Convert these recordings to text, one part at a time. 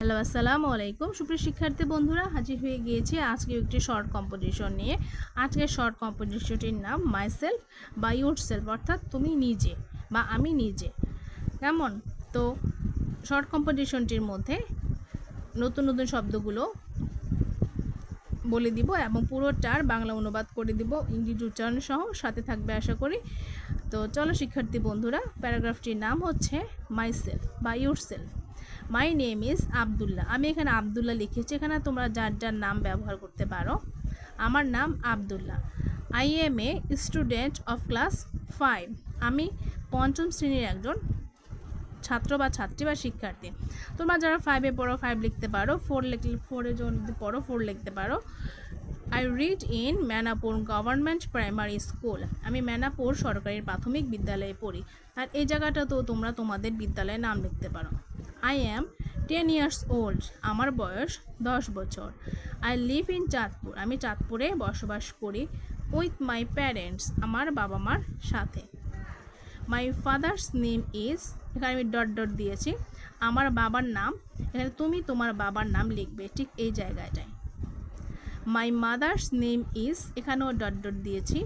Hello আসসালামু আলাইকুম সুপ্রিয় শিক্ষার্থী বন্ধুরা, হাজির হয়ে গিয়েছি আজকে একটি শর্ট কম্পোজিশন নিয়ে। আজকের শর্ট কম্পোজিশনটির নাম মাই সেলফ বা ইউর সেলফ, অর্থাৎ তুমি নিজে বা আমি নিজে। কেমন? তো শর্ট কম্পোজিশনটির মধ্যে নতুন নতুন শব্দগুলো বলে দিব এবং পুরোটার বাংলা অনুবাদ করে দিব ইংরেজি উচ্চারণ সহ, সাথে থাকবে আশা করি। তো চলো শিক্ষার্থী বন্ধুরা, প্যারাগ্রাফটির নাম হচ্ছে মাই সেলফ বা your self. My name is Abdullah. আমি এখানে আবদুল্লাহ লিখেছি, এখানে তোমরা যার যার নাম ব্যবহার করতে পারো। আমার নাম Abdullah. I M a student of class 5। আমি পঞ্চম শ্রেণীর একজন ছাত্র বা ছাত্রী বা শিক্ষার্থী। তোমরা যারা 5-এ পড়ো 5 লিখতে পারো, 4 লিখলে 4-এ যদি পড়ো 4 লিখতে পারো। I read in Manapur government primary school. আমি ম্যানাপুর সরকারি প্রাথমিক বিদ্যালয়ে পড়ি। আর এই জায়গাটা তো তোমরা তোমাদের বিদ্যালয়ের নাম লিখতে পারো। I am 10 years old। আমার বয়স 10 বছর। I live in Chandpur. আমি চাঁদপুরে বসবাস করি। With my parents. আমার বাবা মার সাথে। মাই ফাদার্স নেম ইজ, এখানে আমি ডট ডট দিয়েছি। আমার বাবার নাম, এখানে তুমি তোমার বাবার নাম লিখবে ঠিক এই জায়গাটায়। মাই মাদার্স নেম ইজ, এখানেও ডট ডট দিয়েছি।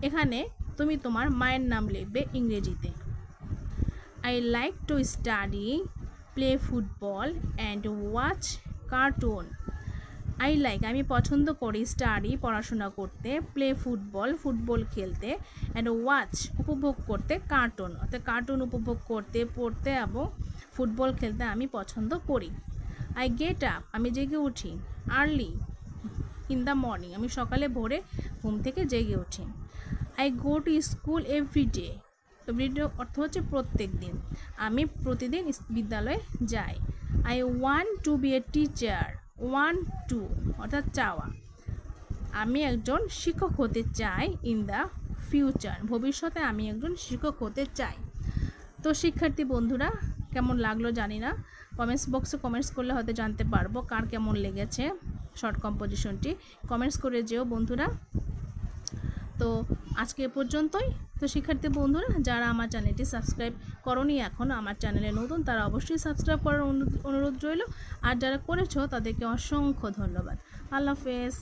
এখানে তুমি তোমার মায়ের নাম লিখবে ইংরেজিতে। I like to study, play football and watch cartoon. I like, আমি পছন্দ করি, স্টাডি পড়াশোনা করতে, প্লে ফুটবল ফুটবল খেলতে, অ্যান্ড ওয়াচ উপভোগ করতে, কার্টুন অর্থাৎ কার্টুন উপভোগ করতে, পড়তে এবং ফুটবল খেলতে আমি পছন্দ করি। আই গেট আপ, আমি জেগে উঠি। আর্লি ইন দ্য মর্নিং, আমি সকালে ভোরে ঘুম থেকে জেগে উঠি। I go to school everyday. Everyday অর্থ হচ্ছে প্রত্যেক দিন। আমি প্রতিদিন বিদ্যালয়ে যাই। I want to be a teacher. Want to অর্থাৎ চাওয়া। আমি একজন শিক্ষক হতে চাই। ইন দ্য ফিউচার, ভবিষ্যতে আমি একজন শিক্ষক হতে চাই। তো শিক্ষার্থী বন্ধুরা, কেমন লাগলো জানি না, কমেন্টস বক্সে কমেন্টস করলে হয়তো জানতে পারবো কার কেমন লেগেছে শর্ট কম্পোজিশনটি। কমেন্টস করে যেও বন্ধুরা। তো আজকে এ পর্যন্তই। তো শিক্ষার্থী বন্ধুরা, যারা আমার চ্যানেলটি সাবস্ক্রাইব করোনি এখনও, আমার চ্যানেলে নতুন, তারা অবশ্যই সাবস্ক্রাইব করার অনুরোধ রইল। আর যারা করেছো তাদেরকে অসংখ্য ধন্যবাদ। আল্লাহ হাফেজ।